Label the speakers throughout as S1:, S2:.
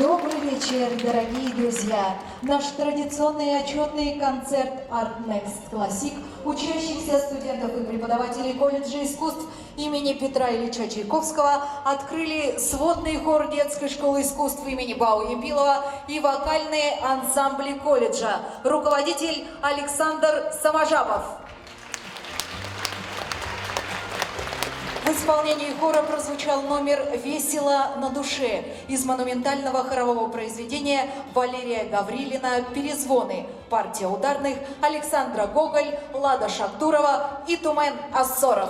S1: Добрый вечер, дорогие друзья! Наш традиционный отчетный концерт Art Next Classic учащихся студентов и преподавателей колледжа искусств имени Петра Ильича Чайковского открыли сводный хор детской школы искусств имени Бау-Ямпилова и вокальные ансамбли колледжа. Руководитель Александр Саможапов. В исполнении хора прозвучал номер «Весело на душе» из монументального хорового произведения Валерия Гаврилина «Перезвоны», партия ударных Александра Гоголь, Лада Шактурова и Тумен Ассоров.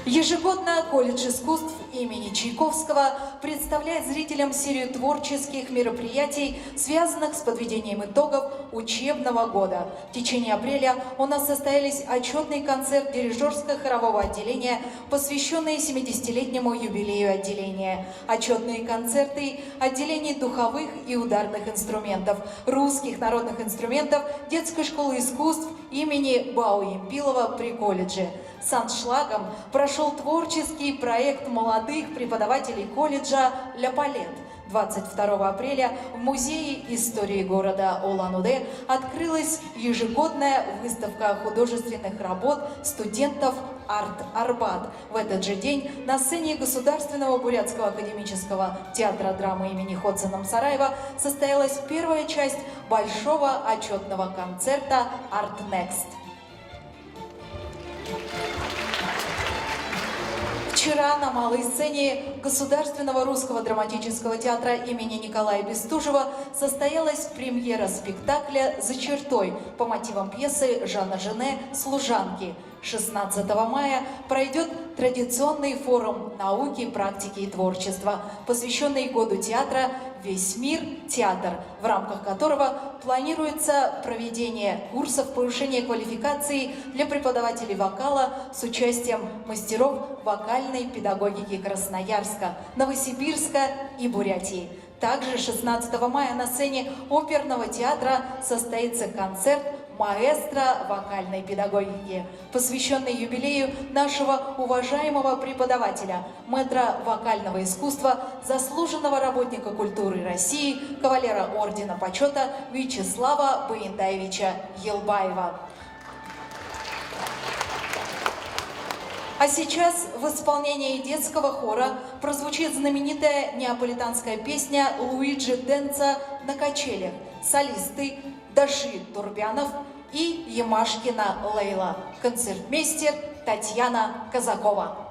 S1: Ежегодно колледж искусств имени Чайковского представляет зрителям серию творческих мероприятий, связанных с подведением итогов учебного года. В течение апреля у нас состоялись отчетный концерт дирижерско-хорового отделения, посвященный 70-летнему юбилею отделения, отчетные концерты отделений духовых и ударных инструментов, русских народных инструментов детской школы искусств имени Бау-Ямпилова при колледже. С аншлагом прошел творческий проект молодых преподавателей колледжа «Ля Палет». 22 апреля в Музее истории города Улан-Удэ открылась ежегодная выставка художественных работ студентов «Арт-Арбат». В этот же день на сцене Государственного бурятского академического театра драмы имени Ходсона Мсараева состоялась первая часть большого отчетного концерта «Art Next». Вчера на малой сцене Государственного русского драматического театра имени Николая Бестужева состоялась премьера спектакля «За чертой» по мотивам пьесы Жана Жене «Служанки». 16 мая пройдет традиционный форум науки, практики и творчества, посвященный году театра «Весь мир – театр», в рамках которого планируется проведение курсов повышения квалификации для преподавателей вокала с участием мастеров вокальной педагогики Красноярска, Новосибирска и Бурятии. Также 16 мая на сцене оперного театра состоится концерт маэстро вокальной педагогики, посвященный юбилею нашего уважаемого преподавателя, мэтра вокального искусства, заслуженного работника культуры России, кавалера ордена почета Вячеслава Баиндаевича Елбаева. А сейчас в исполнении детского хора прозвучит знаменитая неаполитанская песня Луиджи Денца «На качелях». Солисты Дашид Турбянов и Ямашкина Лейла. Концертмейстер Татьяна Казакова.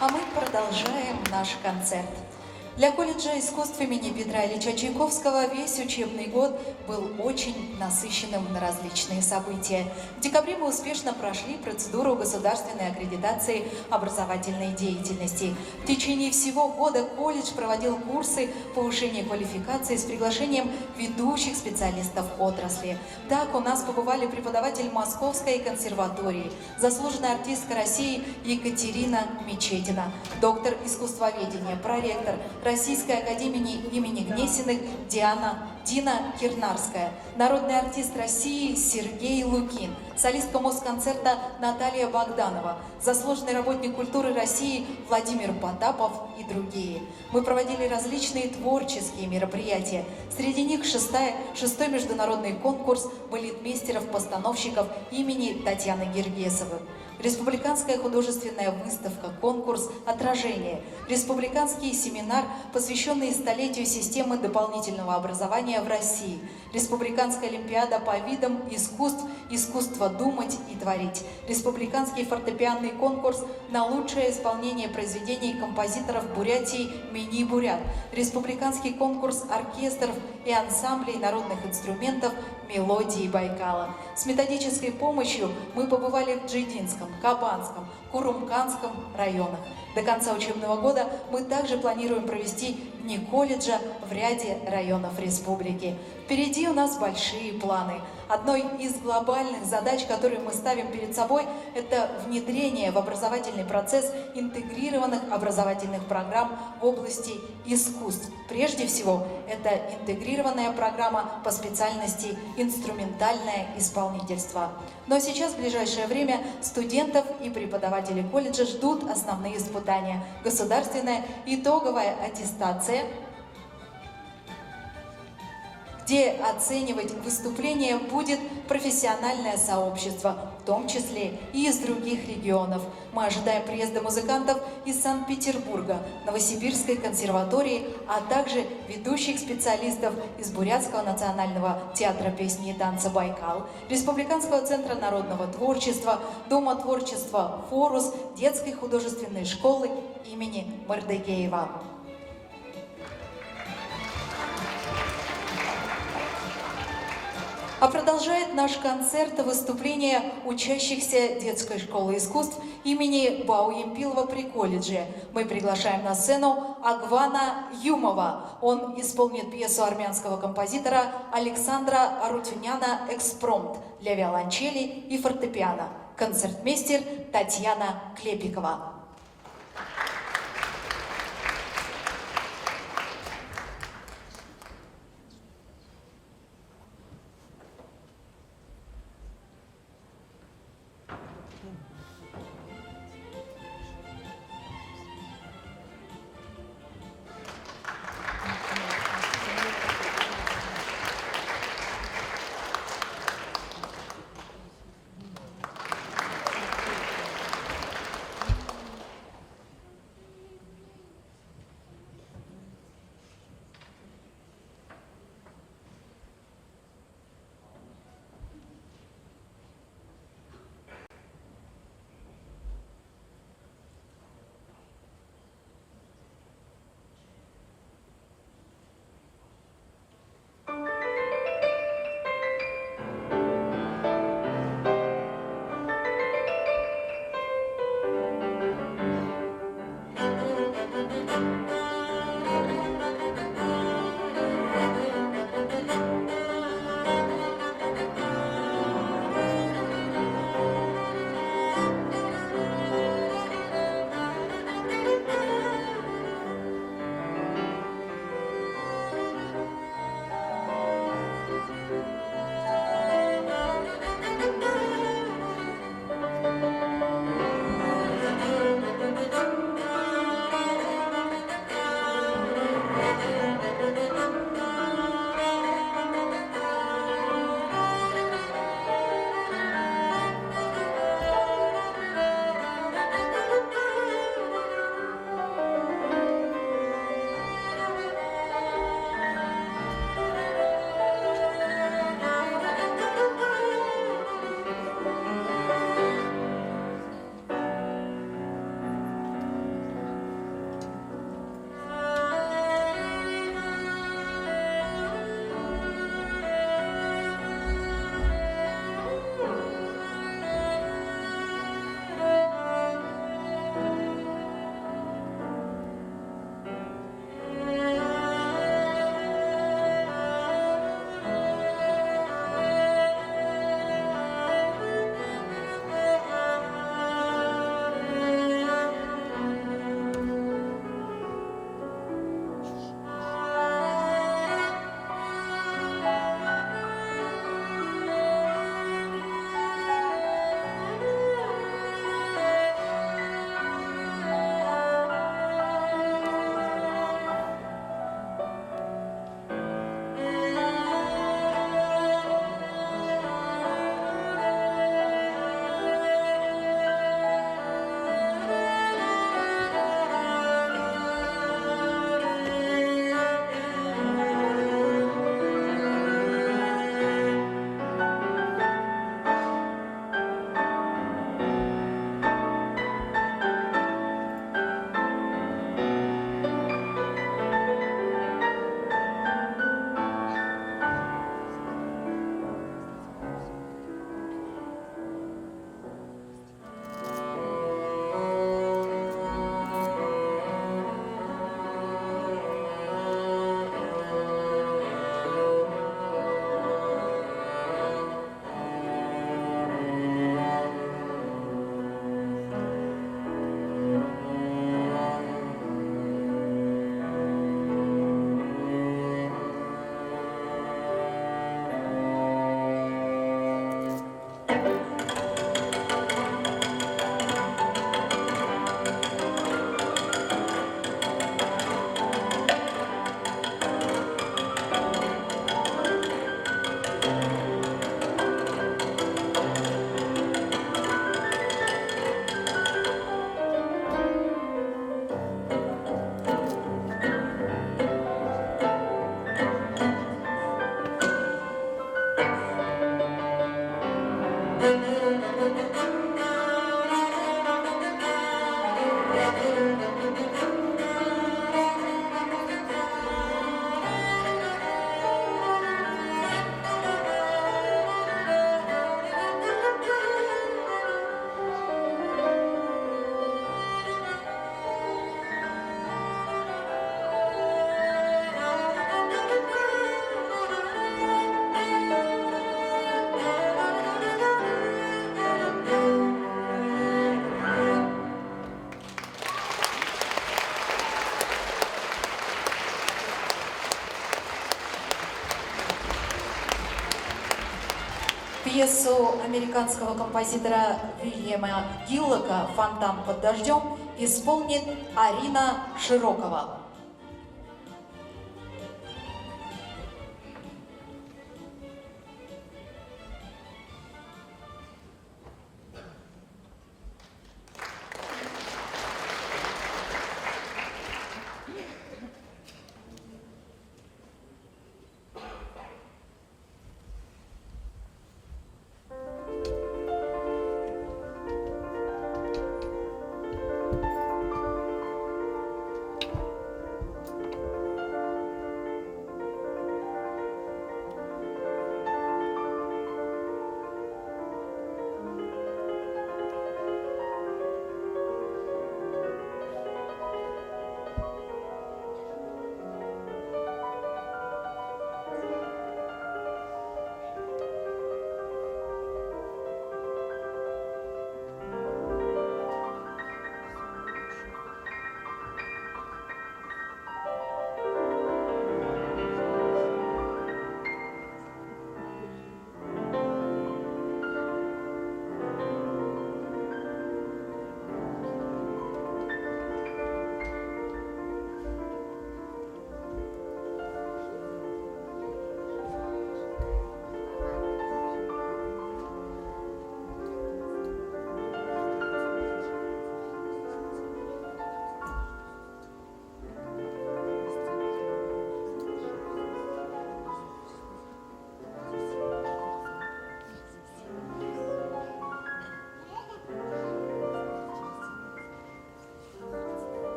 S1: А мы продолжаем наш концерт. Для колледжа искусств имени Петра Ильича Чайковского весь учебный год был очень насыщенным на различные события. В декабре мы успешно прошли процедуру государственной аккредитации образовательной деятельности. В течение всего года колледж проводил курсы повышения квалификации с приглашением ведущих специалистов отрасли. Так у нас побывали преподаватель Московской консерватории, заслуженная артистка России Екатерина Мечетина, доктор искусствоведения, проректор Российской академии имени Гнесиных Диана Дина Кирнарская, народный артист России Сергей Лукин, солистка Москонцерта Наталья Богданова, заслуженный работник культуры России Владимир Потапов и другие. Мы проводили различные творческие мероприятия. Среди них шестой международный конкурс балетмейстеров-постановщиков имени Татьяны Гергесовой, республиканская художественная выставка, конкурс «Отражение», республиканский семинар, посвященный столетию системы дополнительного образования в России, республиканская олимпиада по видам искусств «Искусство думать и творить», республиканский фортепианный конкурс на лучшее исполнение произведений композиторов Бурятии «Мини-Бурят», республиканский конкурс оркестров и ансамблей народных инструментов «Мелодии Байкала». С методической помощью мы побывали в Джидинском, Кабанском, Курумканском районах. До конца учебного года мы также планируем провести дни колледжа в ряде районов республики. Впереди у нас большие планы. Одной из глобальных задач, которые мы ставим перед собой, это внедрение в образовательный процесс интегрированных образовательных программ в области искусств. Прежде всего, это интегрированная программа по специальности инструментальное исполнительство. Но сейчас, в ближайшее время, студентов и преподавателей колледжа ждут основные испытания. Государственная итоговая аттестация, где оценивать выступления будет профессиональное сообщество, в том числе и из других регионов. Мы ожидаем приезда музыкантов из Санкт-Петербурга, Новосибирской консерватории, а также ведущих специалистов из Бурятского национального театра песни и танца «Байкал», Республиканского центра народного творчества, Дома творчества «Форус», детской художественной школы имени Мардекеева. А продолжает наш концерт выступление учащихся детской школы искусств имени Бауемпилова при колледже. Мы приглашаем на сцену Агвана Юмова. Он исполнит пьесу армянского композитора Александра Арутюняна «Экспромт» для виолончели и фортепиано. Концертмейстер Татьяна Клепикова.
S2: Thank you.
S1: Пьесу американского композитора Вильяма Гиллока «Фонтан под дождем» исполнит Арина Широкова.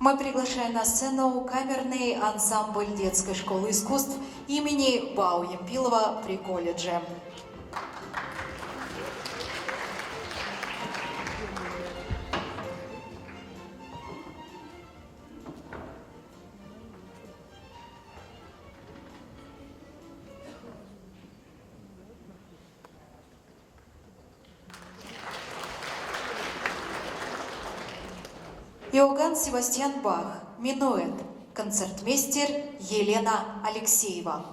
S1: Мы приглашаем на сцену камерный ансамбль детской школы искусств имени Бау-Ямпилова при колледже. Иоганн Себастьян Бах, минуэт, концертмейстер Елена Алексеева.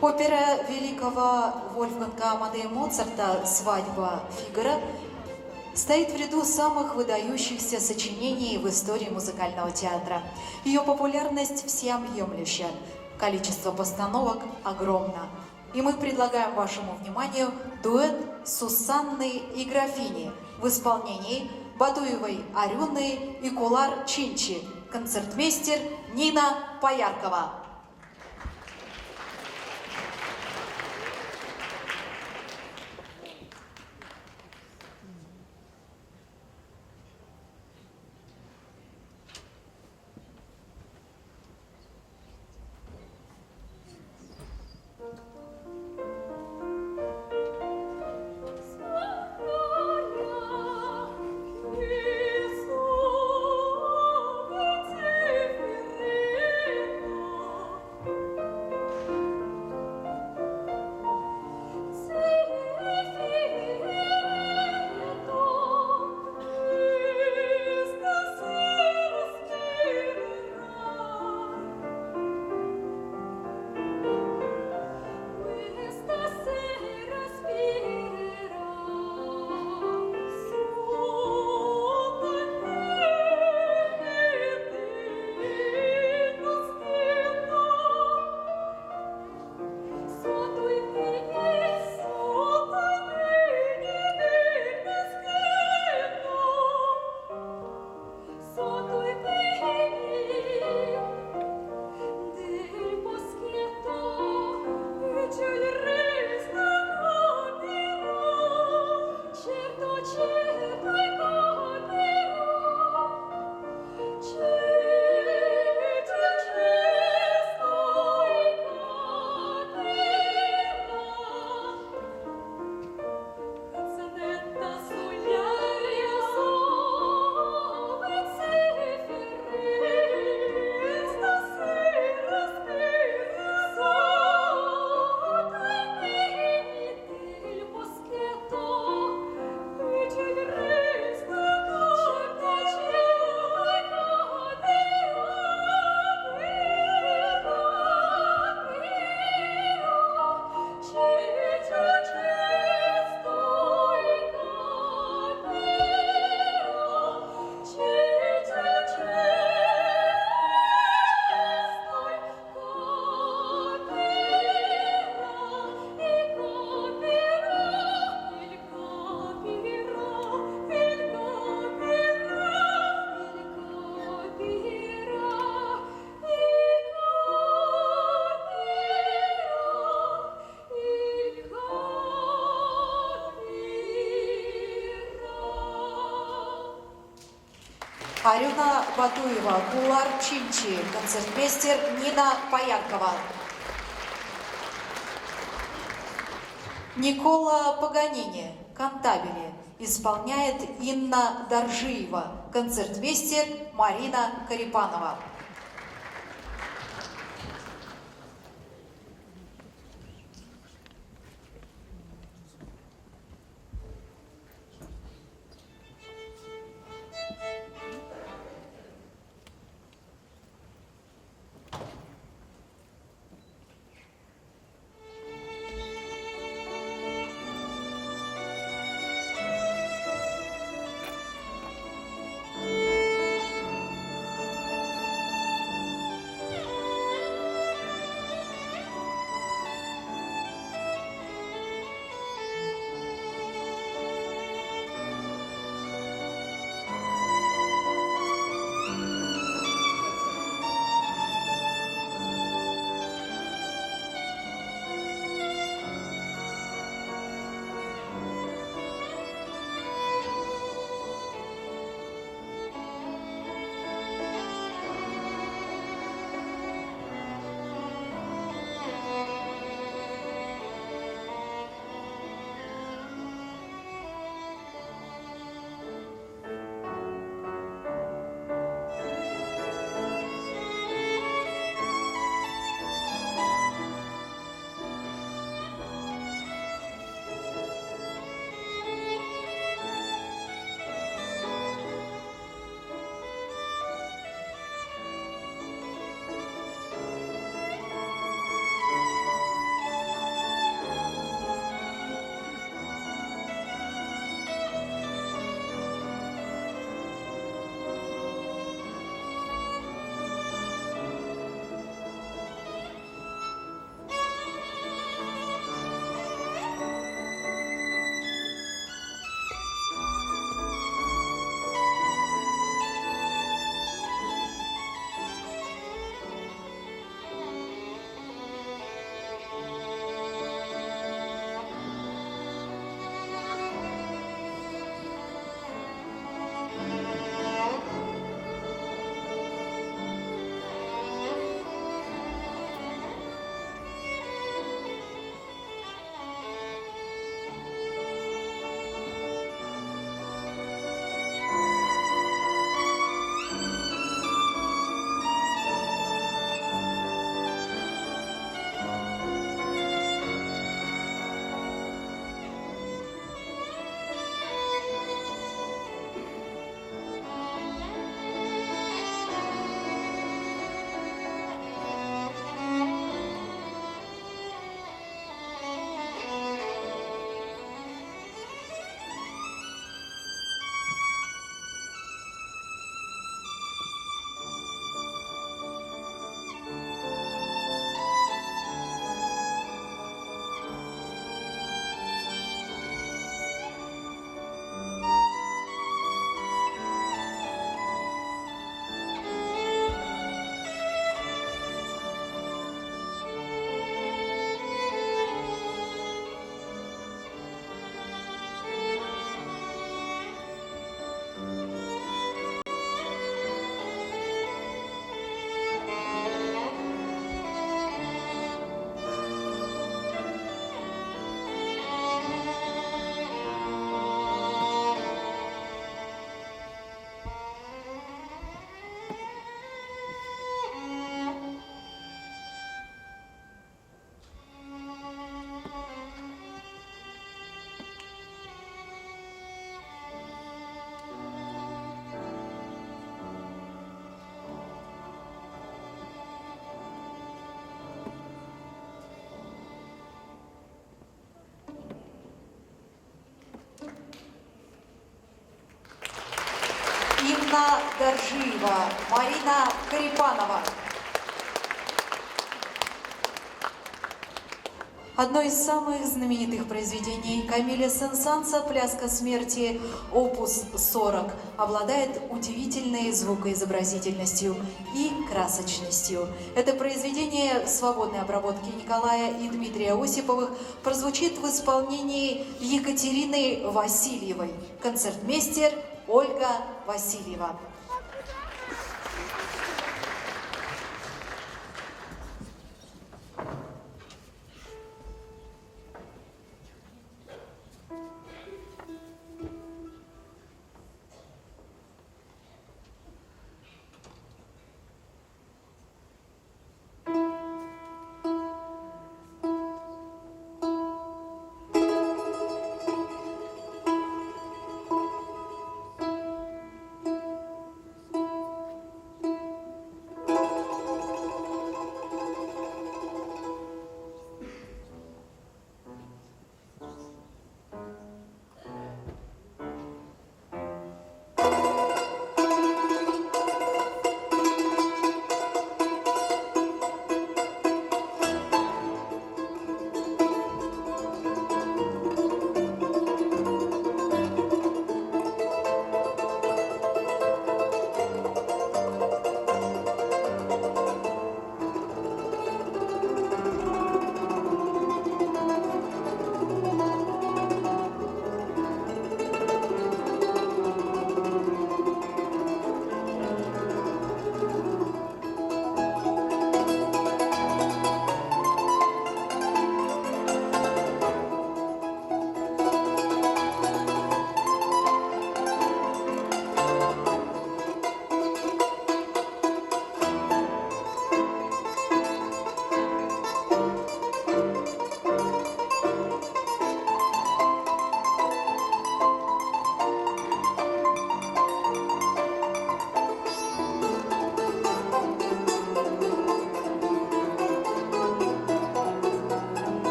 S1: Опера великого Вольфганга Амадея Моцарта «Свадьба Фигаро» стоит в ряду самых выдающихся сочинений в истории музыкального театра. Ее популярность всеобъемлюща, количество постановок огромно. И мы предлагаем вашему вниманию дуэт Сусанны и Графини в исполнении Бадуевой Арюны и Кулар Чинчи, концертмейстер Нина Пояркова. Арюна Батуева, Кулар Чинчи, концертмейстер Нина Пояркова. Никола Паганини, кантабили, исполняет Инна Доржиева, концертмейстер Марина Карипанова. Инна Доржиева, Марина Карипанова. Одно из самых знаменитых произведений Камиля Сен-Санса «Пляска смерти» опус 40 обладает удивительной звукоизобразительностью и красочностью. Это произведение в свободной обработке Николая и Дмитрия Осиповых прозвучит в исполнении Екатерины Васильевой, концертмейстер Ольга Васильева.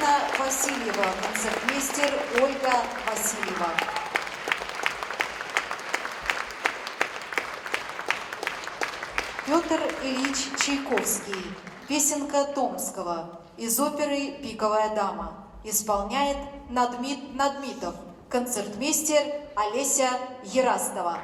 S1: Марина Васильева, концертмейстер Ольга Васильева. Петр Ильич Чайковский, песенка Томского из оперы «Пиковая дама». Исполняет Надмитов, концертмейстер Олеся Ерастова.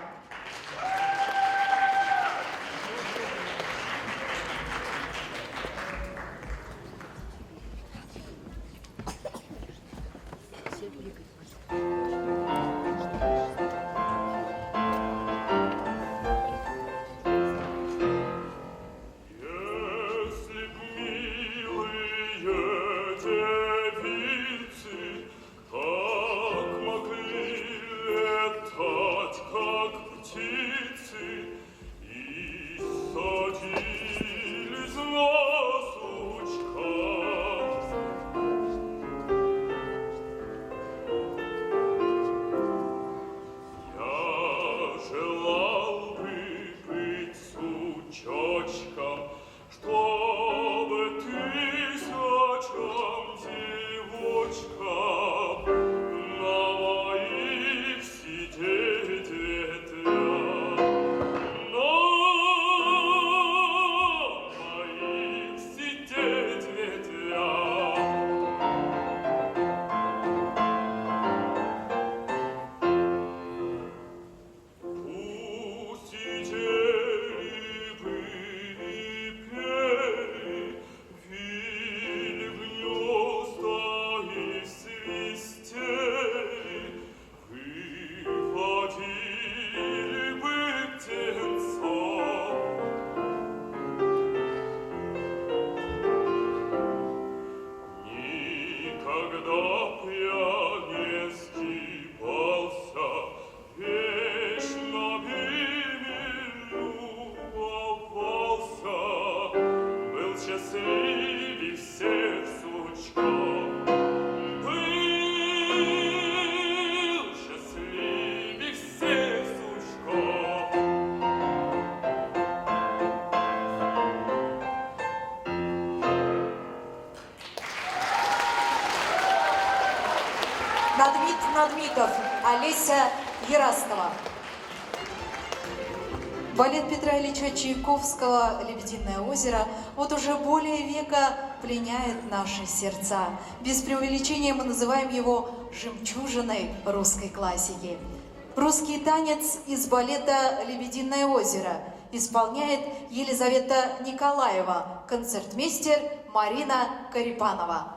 S1: Надмитов, Олеся Ерастова. Балет Петра Ильича Чайковского «Лебединое озеро» вот уже более века пленяет наши сердца. Без преувеличения мы называем его жемчужиной русской классики. Русский танец из балета «Лебединое озеро» исполняет Елизавета Николаева, концертмейстер Марина Карипанова.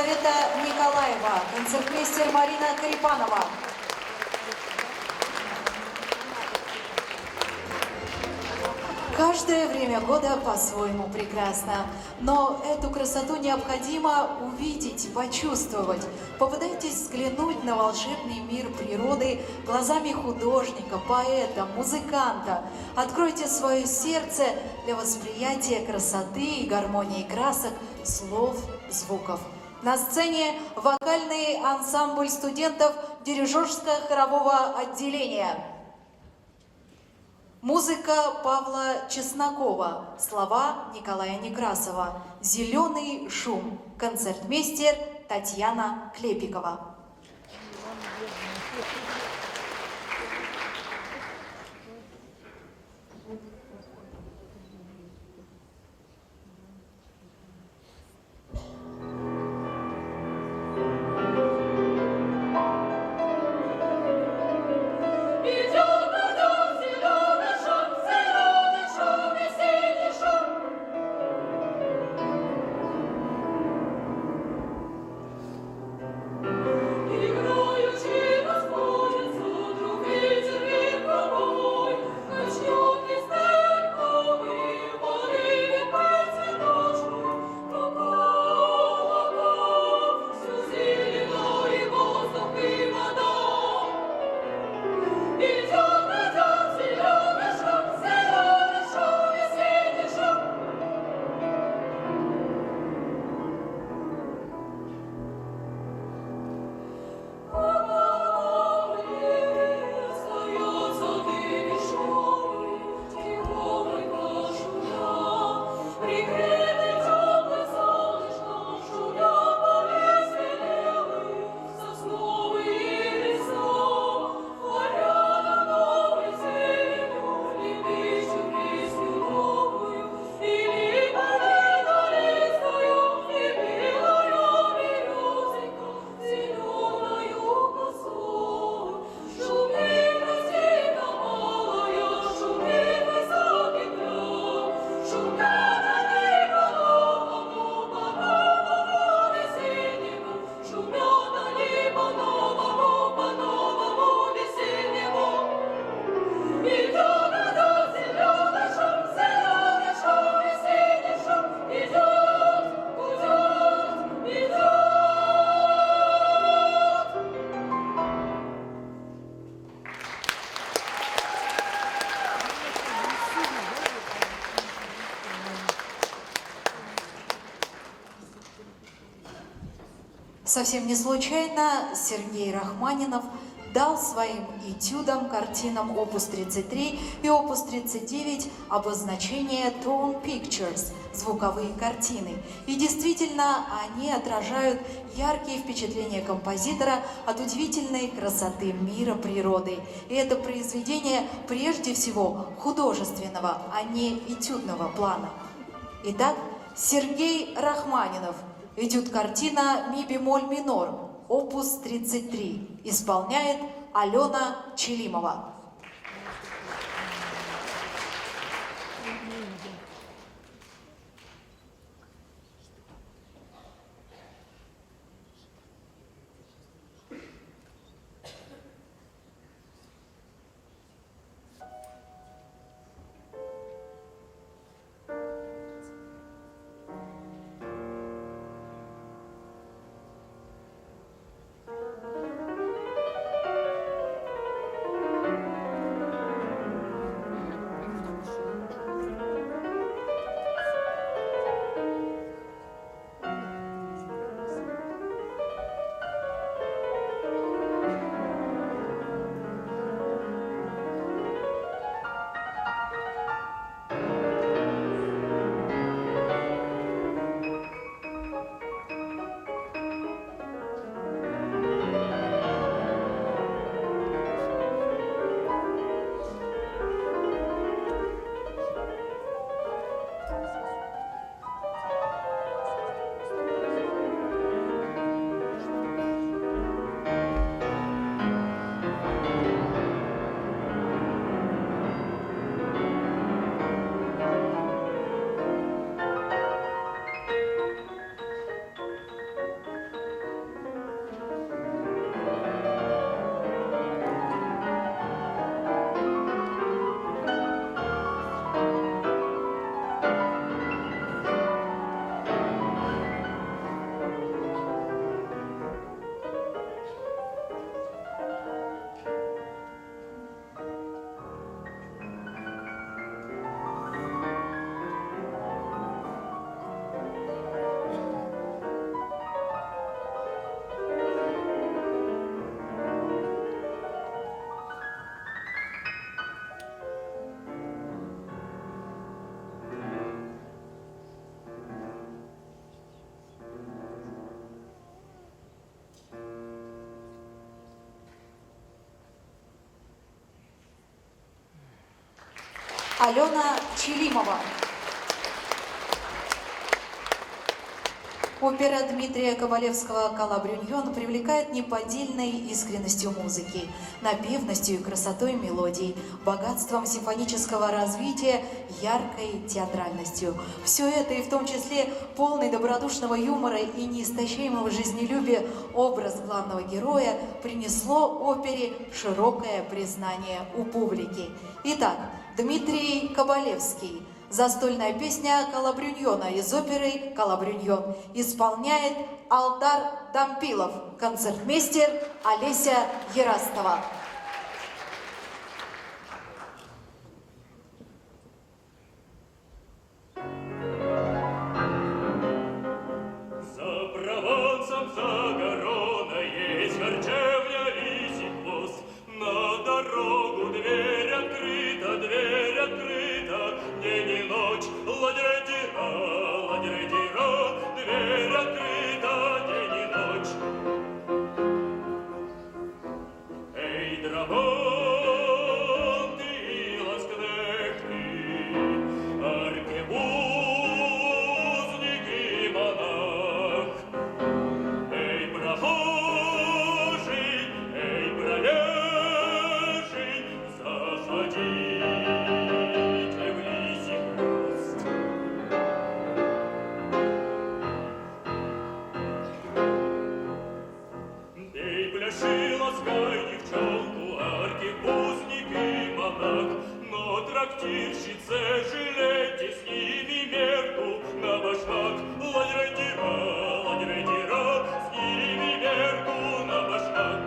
S1: Елизавета Николаева, концертмейстер Марина Карипанова. Каждое время года по-своему прекрасно, но эту красоту необходимо увидеть, почувствовать. Попытайтесь взглянуть на волшебный мир природы глазами художника, поэта, музыканта. Откройте свое сердце для восприятия красоты и гармонии красок, слов, звуков. На сцене вокальный ансамбль студентов дирижерско-хорового отделения. Музыка Павла Чеснокова, слова Николая Некрасова, «Зеленый шум», концертмейстер Татьяна Клепикова. Совсем не случайно Сергей Рахманинов дал своим этюдам, картинам Opus 33 и Opus 39 обозначение Tone Pictures – звуковые картины. И действительно, они отражают яркие впечатления композитора от удивительной красоты мира природы. И это произведение прежде всего художественного, а не этюдного плана. Итак, Сергей Рахманинов. Этюд-картина «Ми-бемоль минор», опус 33, исполняет Алена Челимова. Алена Челимова. Опера Дмитрия Кабалевского «Калабрюньон» привлекает неподдельной искренностью музыки, напевностью и красотой мелодий, богатством симфонического развития, яркой театральностью. Все это, и в том числе полный добродушного юмора и неистощаемого жизнелюбия образ главного героя, принесло опере широкое признание у публики. Итак, Дмитрий Кабалевский. Застольная песня «Калабрюньона» из оперы «Калабрюньон» исполняет Алдар Дампилов, концертмейстер Олеся Ерастова.
S2: За Провансом, за Гароной есть харчевня «Лисий хвост». На дорогу дверь открыта, день и ночь. Ладьра-дира, дверь открыта, день и ночь. Эй, драгон, ты ласкнехты, аркебузник и монах. Эй, прохожий, эй, бродяжий, заходите в лисий хвост. Эй, пляши, ласкай девчонку, аркебузник и монах, но трактирщице жалейте, с ними мерку на башмак. Ладьра-дира, с ними мерку на башмак.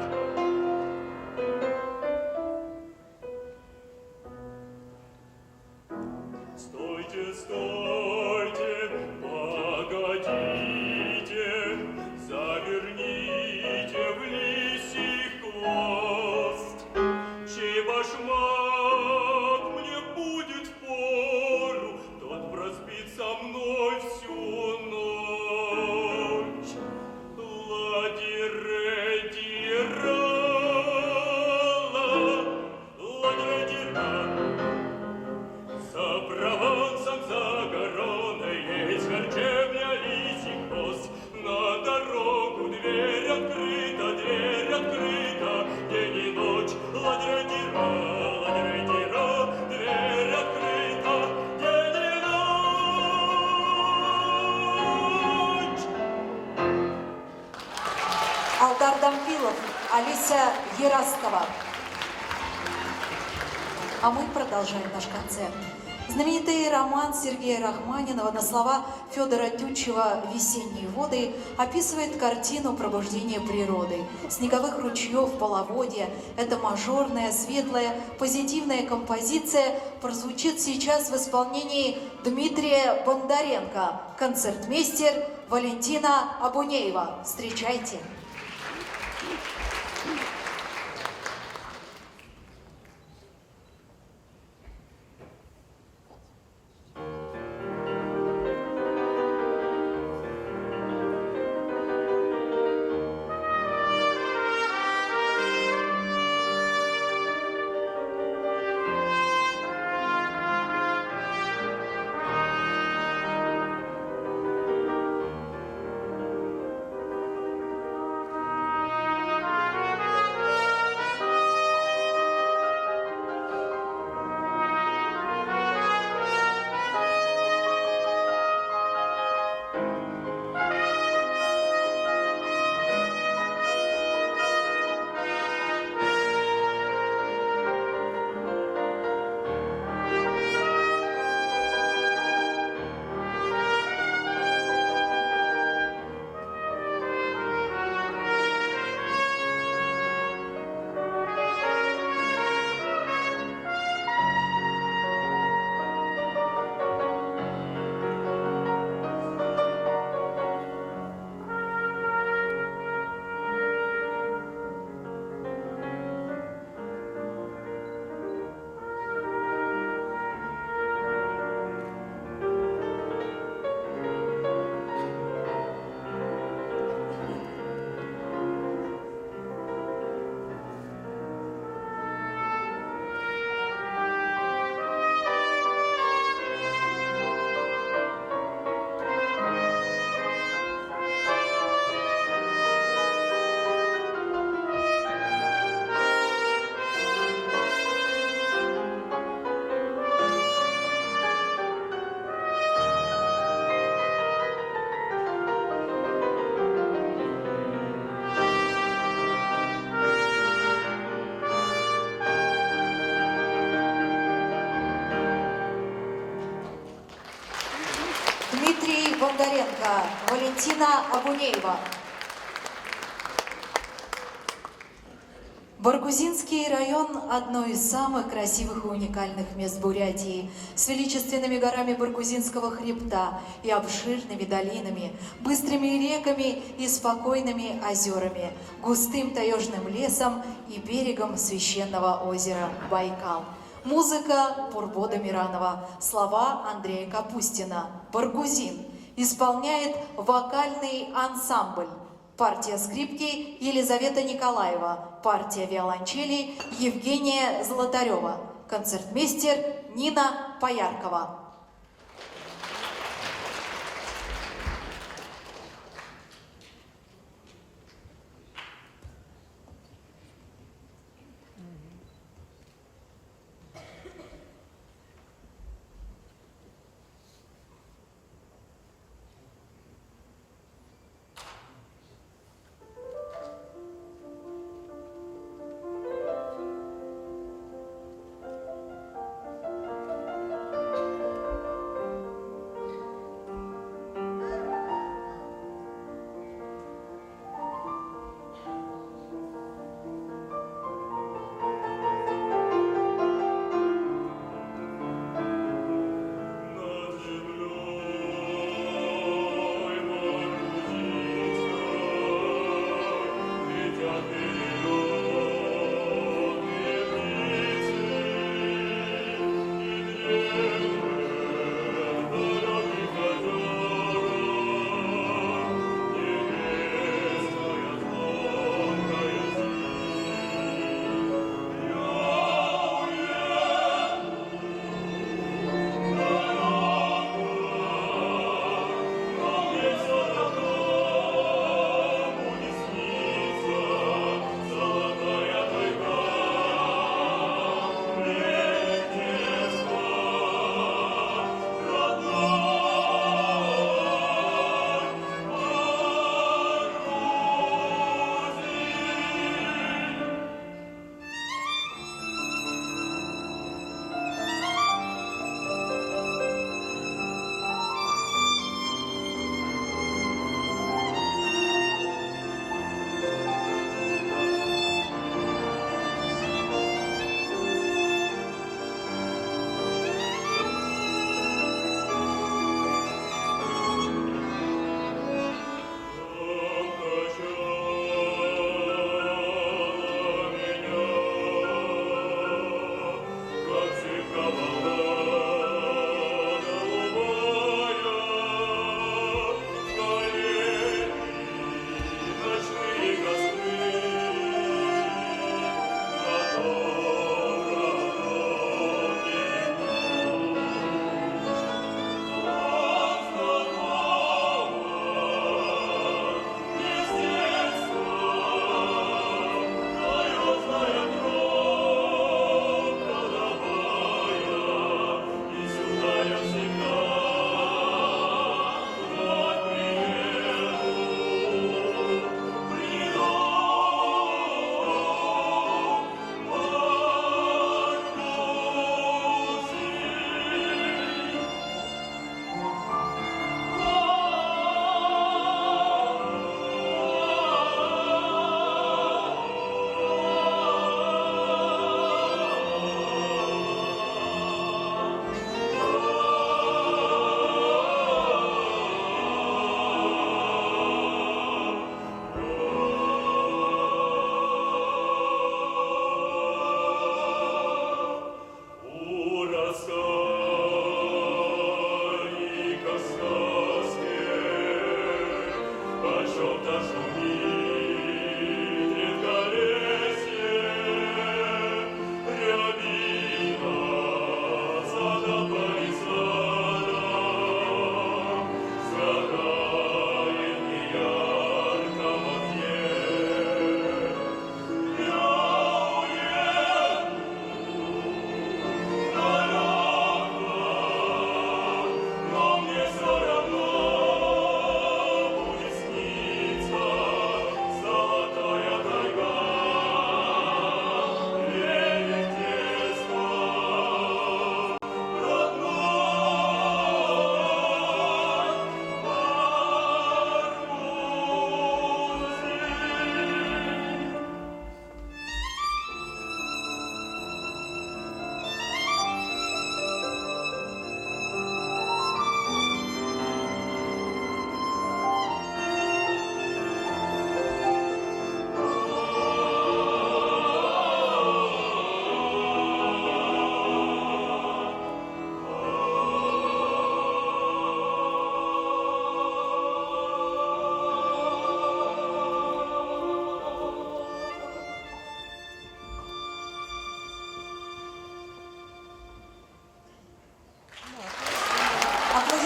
S2: Стойте, стойте, погодите, заверните в лисий хвост. Чей башмак мне будет впору, тот проспит со мной всю ночь. Ладьра-дира, ладьра-дира. За Провансом, за Гароной есть харчевня «Лисий хвост». На дорогу дверь открыта, день и ночь. Ладьра-дира, дверь открыта, день и ночь.
S1: Алдар Дампилов, Олеся Ерастова. А мы продолжаем наш концерт. Знаменитый роман Сергея Рахманинова на слова Федора Тютчева «Весенние воды» описывает картину пробуждения природы. Снеговых ручьев, половодья. Эта мажорная, светлая, позитивная композиция прозвучит сейчас в исполнении Дмитрия Бондаренко, концертмейстер Валентина Абунеева. Встречайте! Бондаренко, Валентина Абунеева. Баргузинский район – одно из самых красивых и уникальных мест Бурятии, с величественными горами Баргузинского хребта и обширными долинами, быстрыми реками и спокойными озерами, густым таежным лесом и берегом священного озера Байкал. Музыка Пурбода Миранова, слова Андрея Капустина. Баргузин исполняет вокальный ансамбль. Партия скрипки Елизавета Николаева, партия виолончели Евгения Золотарева, концертмейстер Нина Пояркова.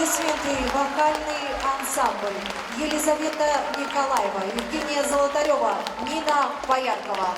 S1: Аплодисменты вокальный ансамбль. Елизавета Николаева, Евгения Золотарева, Нина Бояркова.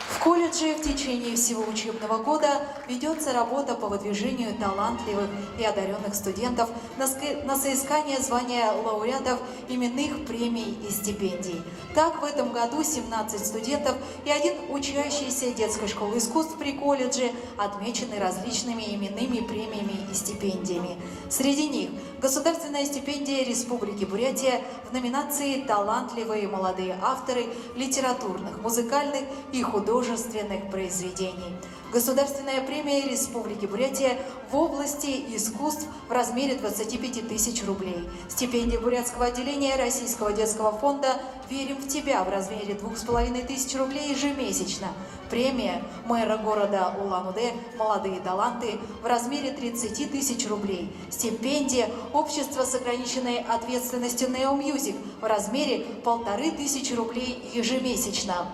S1: В колледже в течение всего учебного года ведется работа по выдвижению талантливых и одаренных студентов на соискание звания лауреатов именных премий и стипендий. Так, в этом году 17 студентов и один учащийся детской школы искусств при колледже отмечены различными именными премиями и стипендиями. Среди них государственная стипендия Республики Бурятия в номинации «Талантливые молодые авторы литературных, музыкальных и художественных произведений». Государственная премия Республики Бурятия в области искусств в размере 25 тысяч рублей. Стипендия Бурятского отделения Российского детского фонда «Верим в тебя» в размере 2500 рублей ежемесячно. Премия мэра города Улан-Удэ «Молодые таланты» в размере 30 тысяч рублей. Стипендия общества с ограниченной ответственностью Neo Music в размере 1500 рублей ежемесячно.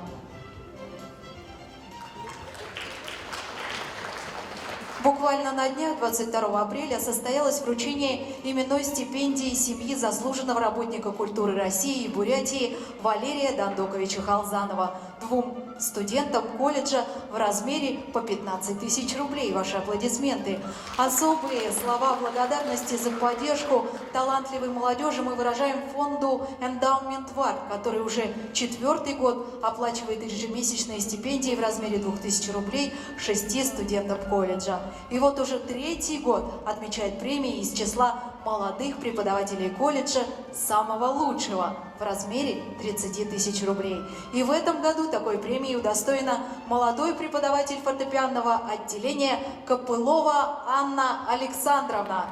S1: Буквально на днях 22 апреля состоялось вручение именной стипендии семьи заслуженного работника культуры России и Бурятии Валерия Дандоковича Халзанова двум студентам колледжа в размере по 15 тысяч рублей. Ваши аплодисменты. Особые слова благодарности за поддержку талантливой молодежи мы выражаем фонду Endowment Вард, который уже 4-й год оплачивает ежемесячные стипендии в размере 2000 рублей 6 студентам колледжа. И вот уже 3-й год отмечает премии из числа молодых преподавателей колледжа самого лучшего в размере 30 тысяч рублей. И в этом году такой премии удостоена молодой преподаватель фортепианного отделения Копылова Анна Александровна.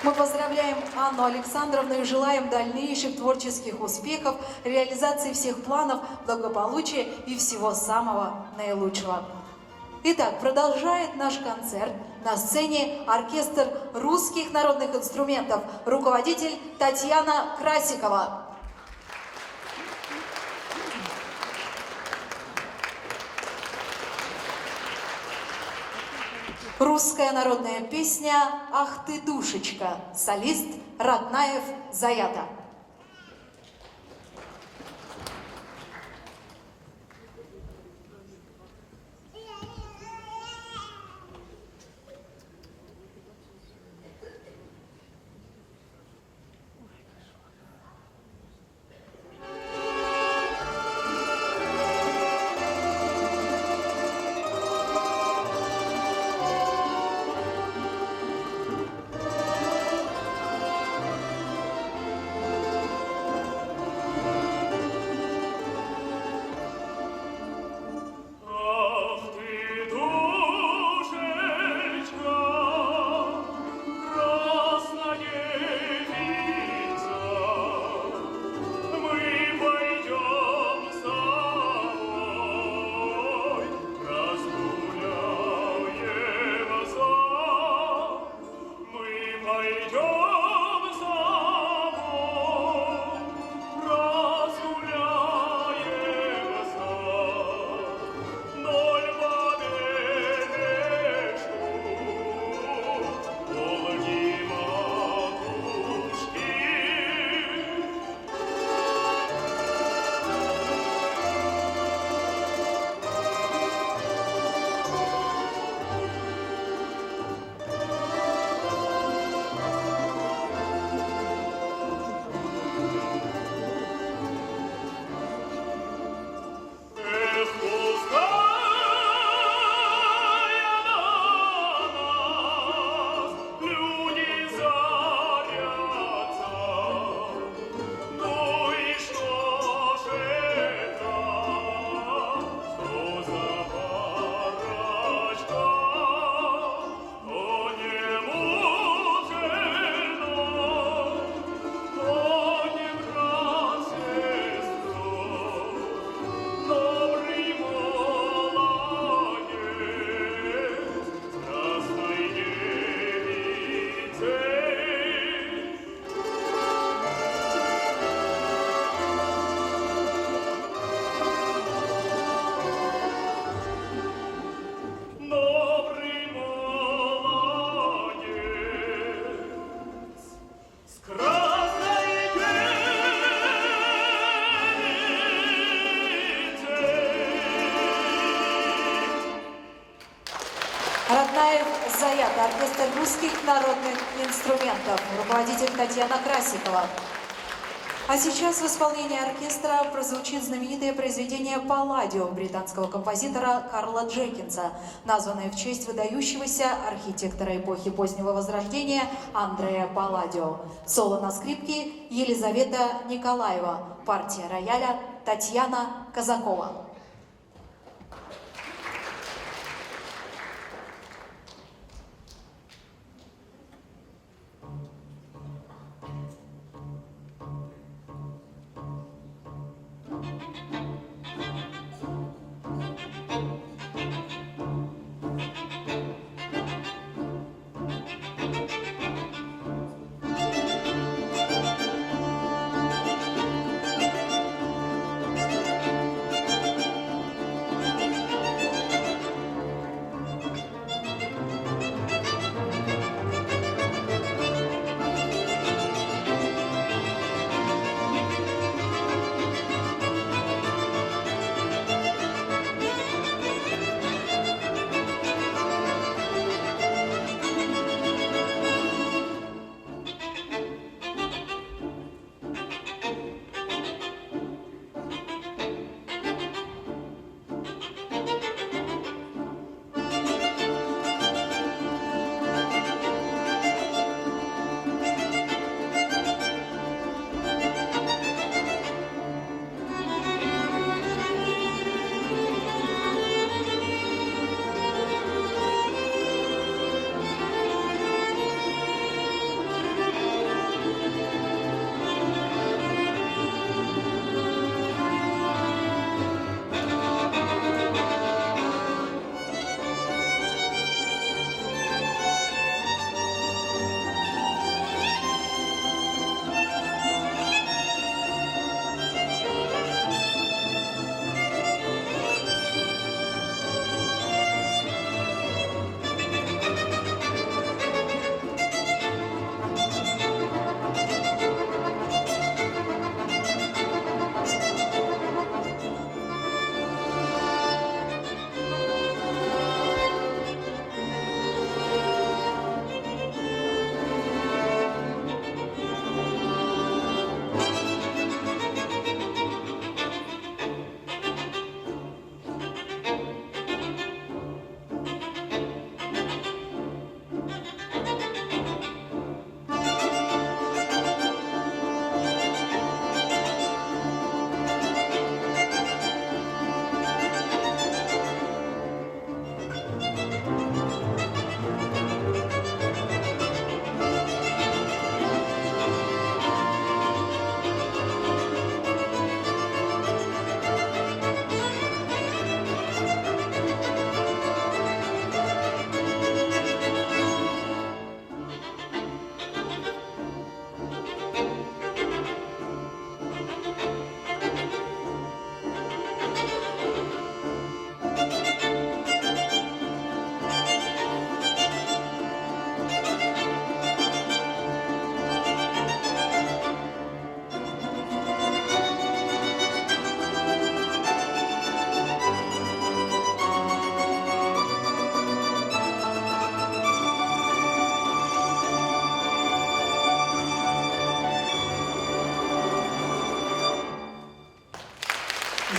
S1: Мы поздравляем Анну Александровну и желаем дальнейших творческих успехов, реализации всех планов, благополучия и всего самого наилучшего. Итак, продолжает наш концерт на сцене оркестр русских народных инструментов, руководитель Татьяна Красикова. Русская народная песня «Ах ты, душечка», солист Ратнаев Заята. «Заята» оркестр русских народных инструментов, руководитель Татьяна Красикова. А сейчас в исполнении оркестра прозвучит знаменитое произведение «Палладио» британского композитора Карла Дженкинса, названное в честь выдающегося архитектора эпохи позднего Возрождения Андреа Палладио. Соло на скрипке Елизавета Николаева, партия рояля Татьяна Казакова.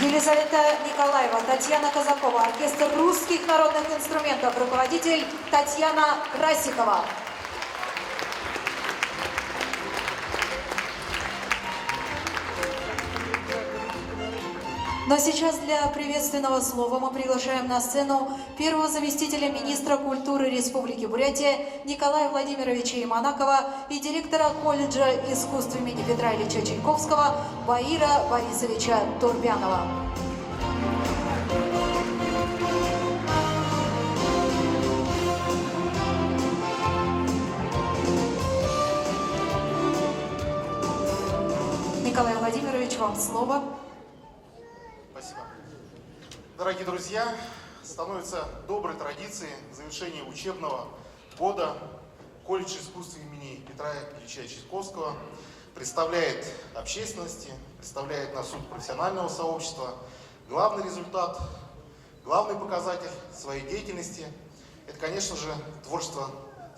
S1: Елизавета Николаева, Татьяна Казакова, оркестр русских народных инструментов, руководитель Татьяна Красикова. Но сейчас для приветственного слова мы приглашаем на сцену первого заместителя министра культуры Республики Бурятия Николая Владимировича Иманакова и директора колледжа искусств имени Петра Ильича Чайковского Баира Борисовича Турбянова. Николай Владимирович, вам слово.
S3: Спасибо. Дорогие друзья, становится доброй традицией в завершении учебного года колледж искусств имени Петра Ильича Чайковского представляет общественности, представляет на суд профессионального сообщества главный результат, главный показатель своей деятельности это, конечно же, творчество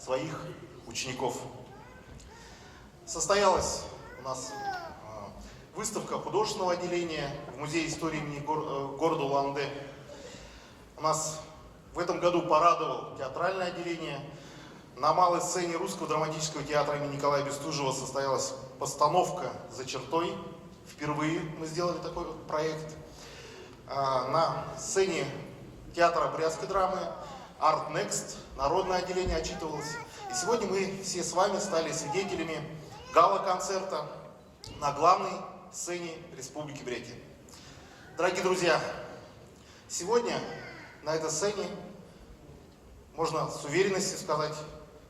S3: своих учеников. Состоялась у нас выставка художественного отделения в Музее истории имени города Улан-Удэ. У нас в этом году порадовало театральное отделение. На малой сцене Русского драматического театра имени Николая Бестужева состоялась постановка «За чертой». Впервые мы сделали такой проект. На сцене театра бурятской драмы Art Next народное отделение отчитывалось. И сегодня мы все с вами стали свидетелями гала-концерта на главной сцене Республики Бурятия. Дорогие друзья, сегодня на этой сцене, можно с уверенностью сказать,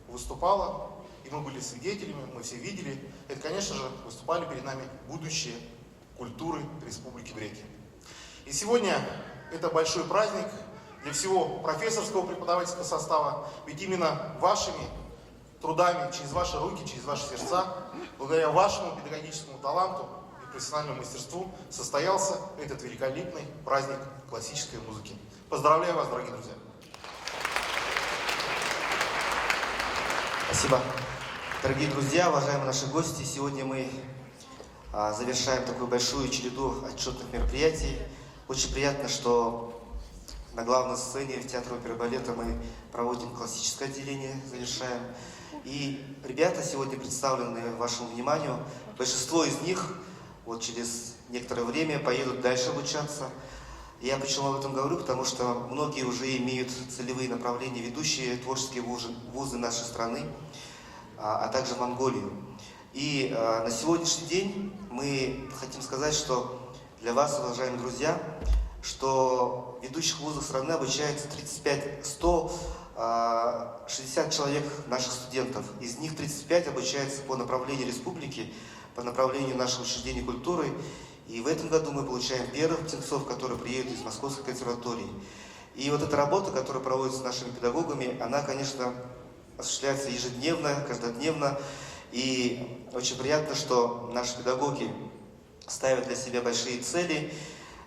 S3: выступала, и мы были свидетелями, мы все видели, это, конечно же, выступали перед нами будущее культуры Республики Бурятия. И сегодня это большой праздник для всего профессорского преподавательского состава, ведь именно вашими трудами, через ваши руки, через ваши сердца, благодаря вашему педагогическому таланту и профессиональному мастерству состоялся этот великолепный праздник классической музыки. Поздравляю вас, дорогие друзья!
S4: Спасибо. Дорогие друзья, уважаемые наши гости, сегодня мы завершаем такую большую череду отчетных мероприятий. Очень приятно, что на главной сцене в Театре оперы и балета мы проводим классическое отделение, завершаем. И ребята сегодня представлены вашему вниманию. Большинство из них вот через некоторое время поедут дальше обучаться. Я почему об этом говорю? Потому что многие уже имеют целевые направления, ведущие творческие вузы нашей страны, а также в Монголию. И на сегодняшний день мы хотим сказать, что для вас, уважаемые друзья, что в ведущих вузах страны обучается 65-160 человек наших студентов. Из них 35 обучается по направлению республики, по направлению нашего учреждения культуры. И в этом году мы получаем первых птенцов, которые приедут из Московской консерватории. И вот эта работа, которая проводится нашими педагогами, она, конечно, осуществляется ежедневно, каждодневно. И очень приятно, что наши педагоги ставят для себя большие цели.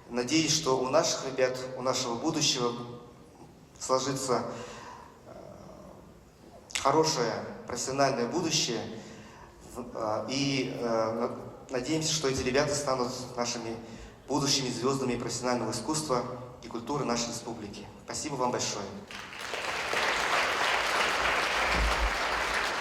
S4: Надеюсь, что у наших ребят, у нашего будущего сложится хорошее профессиональное будущее. И надеемся, что эти ребята станут нашими будущими звездами профессионального искусства и культуры нашей республики. Спасибо вам большое.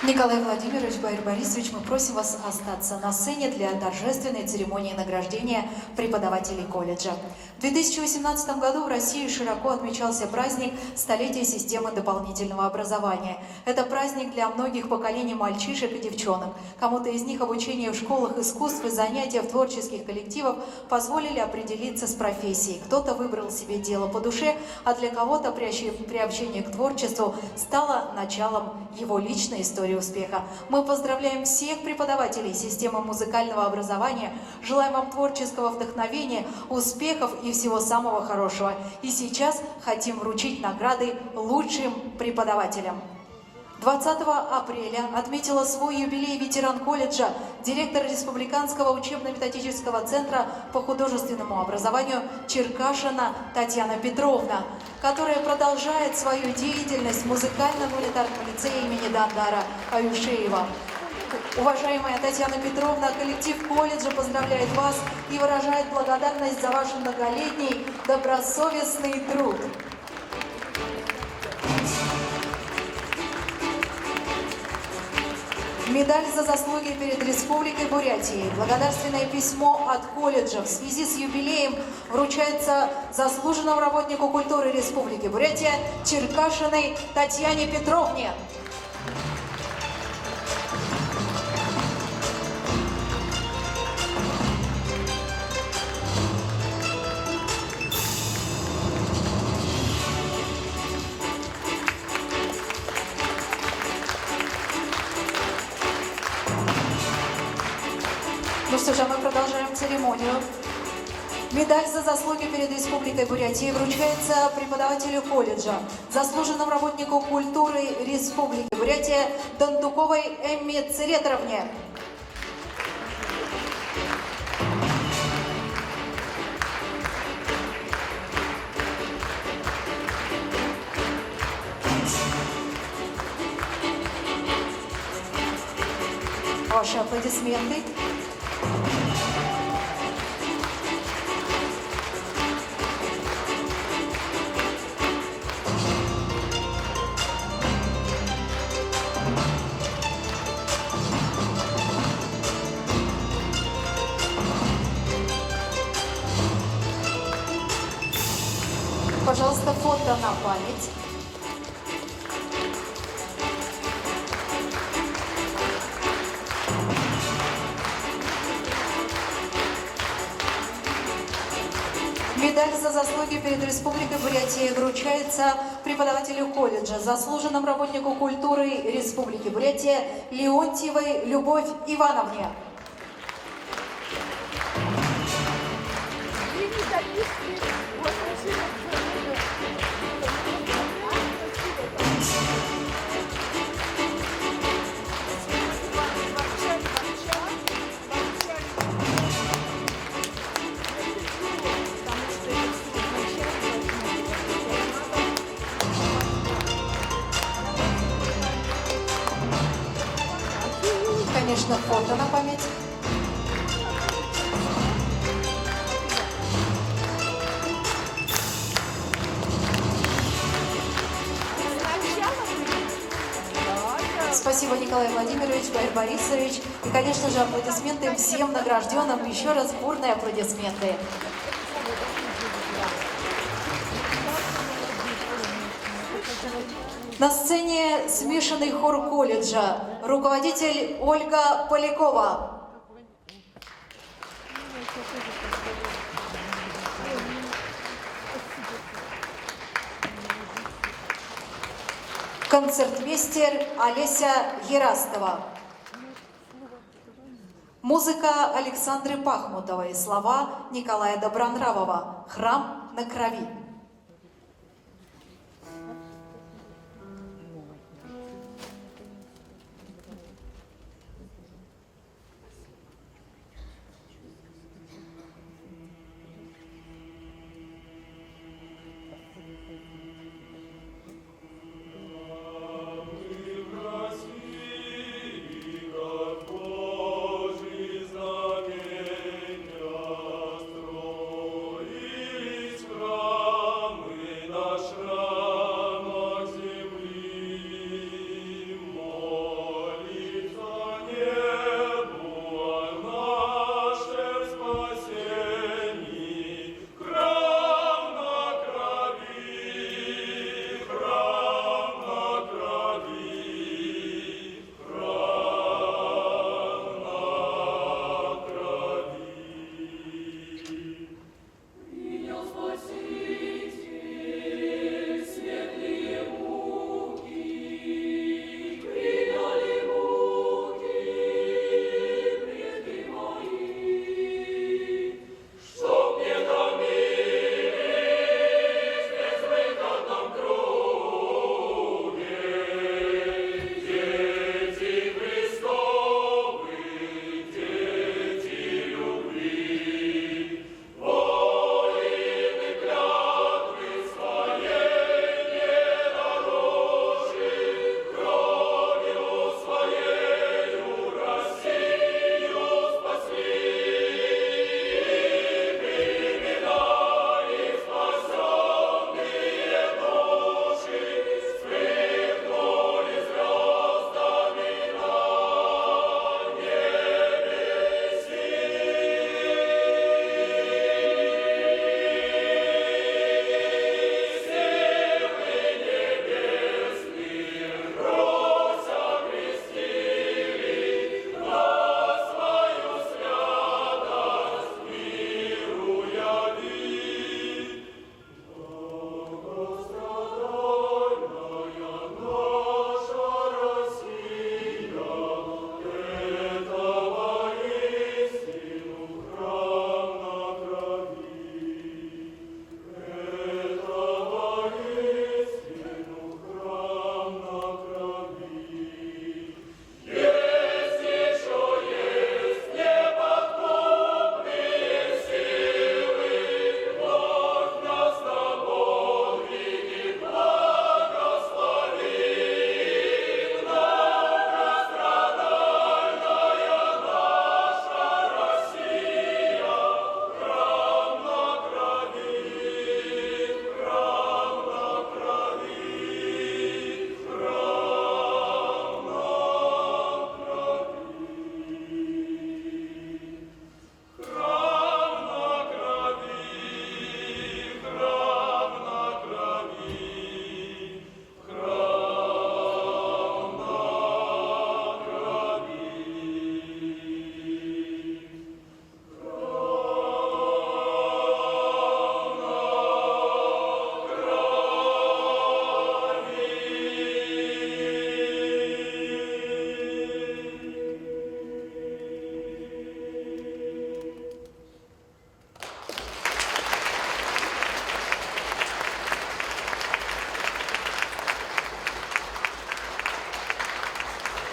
S1: Николай Владимирович, Баир Борисович, мы просим вас остаться на сцене для торжественной церемонии награждения преподавателей колледжа. В 2018 году в России широко отмечался праздник столетия системы дополнительного образования. Это праздник для многих поколений мальчишек и девчонок. Кому-то из них обучение в школах искусств и занятия в творческих коллективах позволили определиться с профессией. Кто-то выбрал себе дело по душе, а для кого-то приобщение к творчеству стало началом его личной истории успеха. Мы поздравляем всех преподавателей системы музыкального образования, желаем вам творческого вдохновения, успехов и всего самого хорошего. И сейчас хотим вручить награды лучшим преподавателям. 20 апреля отметила свой юбилей ветеран колледжа, директор Республиканского учебно-методического центра по художественному образованию Черкашина Татьяна Петровна, которая продолжает свою деятельность в музыкально-гуманитарном лицее имени Дандара Аюшеева. Уважаемая Татьяна Петровна, коллектив колледжа поздравляет вас и выражает благодарность за ваш многолетний добросовестный труд. Медаль за заслуги перед Республикой Бурятии. Благодарственное письмо от колледжа в связи с юбилеем вручается заслуженному работнику культуры Республики Бурятия Черкашиной Татьяне Петровне. Ну что же, мы продолжаем церемонию. Медаль за заслуги перед Республикой Бурятия вручается преподавателю колледжа, заслуженному работнику культуры Республики Бурятия Дондуковой Эмме Церетровне. Ваши аплодисменты. Пожалуйста, фото на память. Медаль за заслуги перед Республикой Бурятия вручается преподавателю колледжа, заслуженному работнику культуры Республики Бурятия Леонтьевой Любовь Ивановне. Конечно, фото на память. Спасибо, Николай Владимирович, Владимир Борисович. И, конечно же, аплодисменты всем награжденным. Еще раз бурные аплодисменты. На сцене смешанный хор колледжа. Руководитель Ольга Полякова. Концертмейстер Олеся Ерастова. Музыка Александры Пахмутовой. Слова Николая Добронравова. «Храм на крови».
S2: Божьи знамения строились в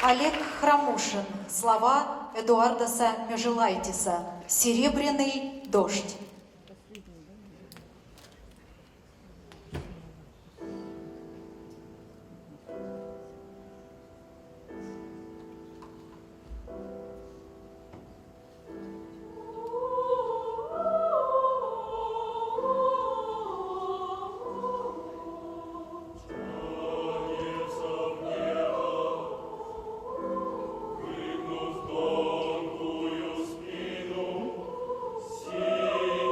S1: Олег Храмушин. Слова Эдуардаса Межелайтиса. «Серебряный дождь».
S2: Выгнув тонкую спину, синим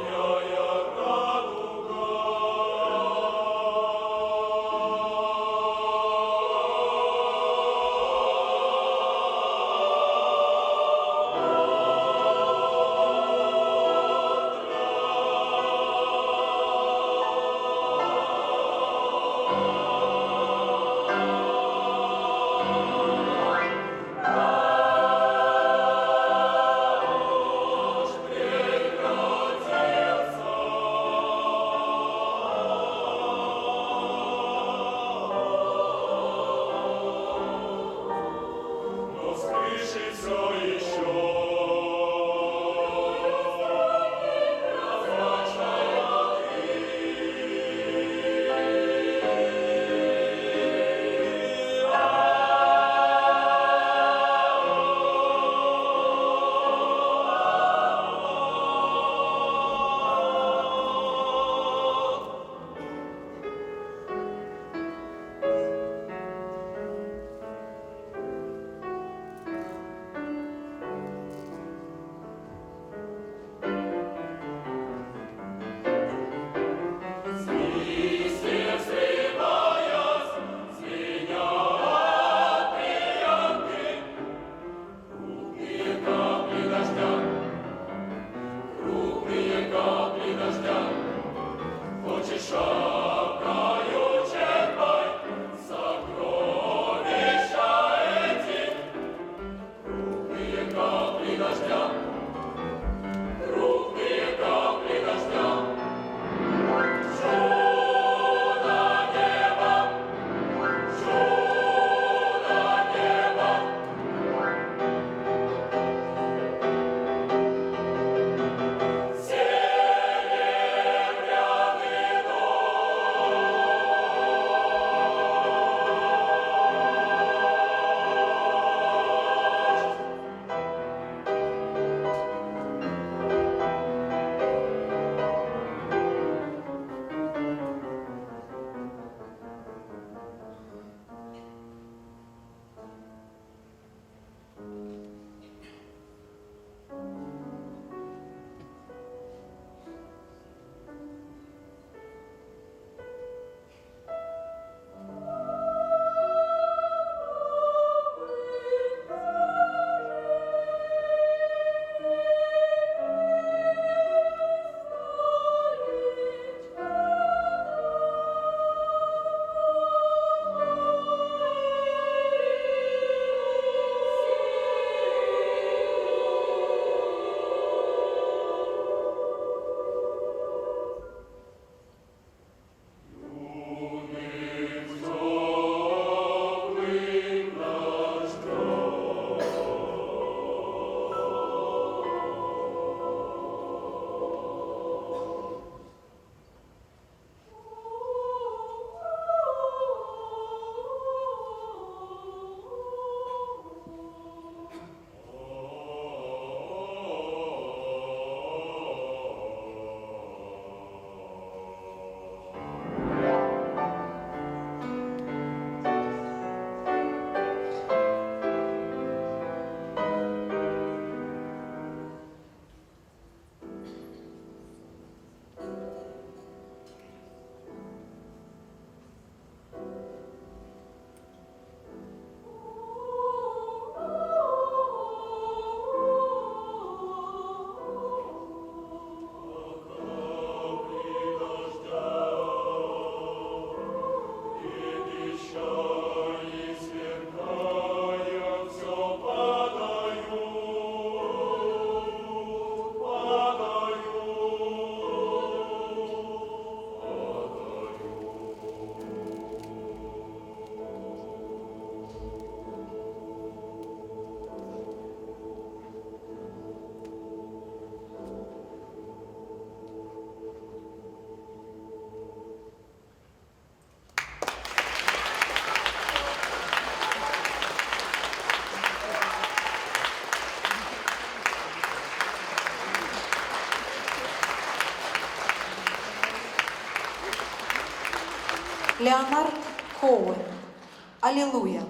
S1: Леонард Коуэн. Аллилуйя.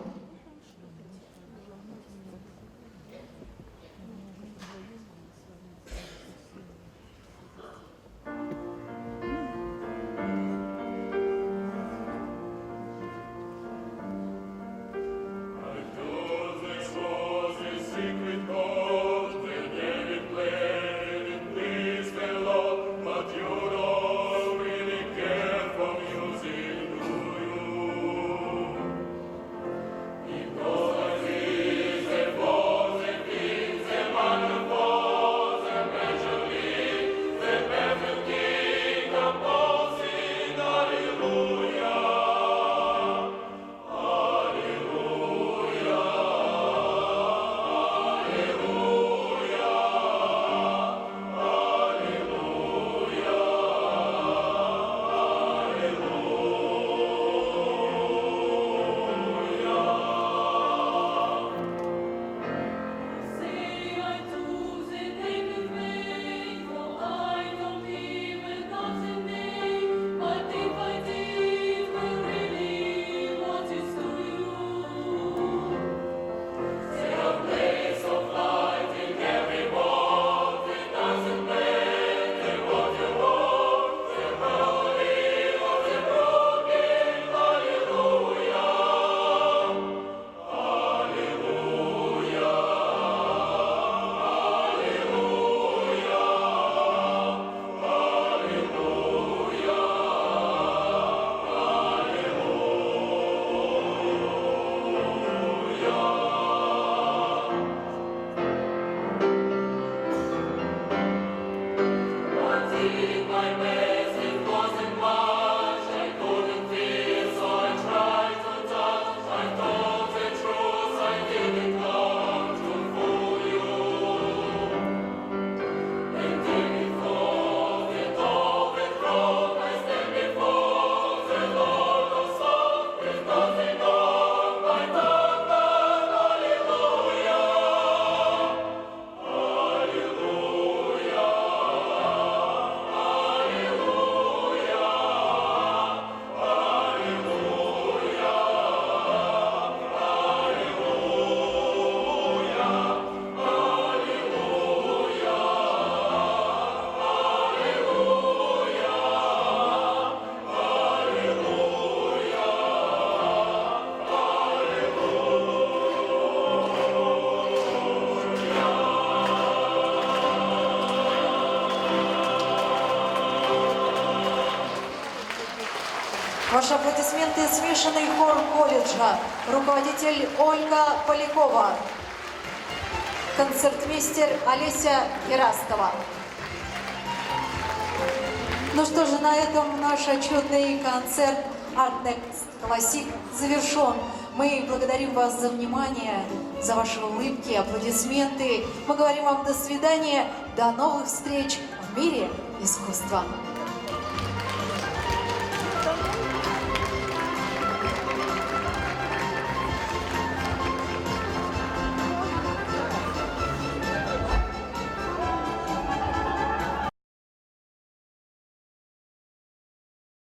S1: Ваши аплодисменты — смешанный хор колледжа, руководитель Ольга Полякова, концертмейстер Олеся Ерастова. Ну что же, на этом наш отчетный концерт Art Next Classic завершен. Мы благодарим вас за внимание, за ваши улыбки, аплодисменты. Мы говорим вам до свидания, до новых встреч в мире искусства.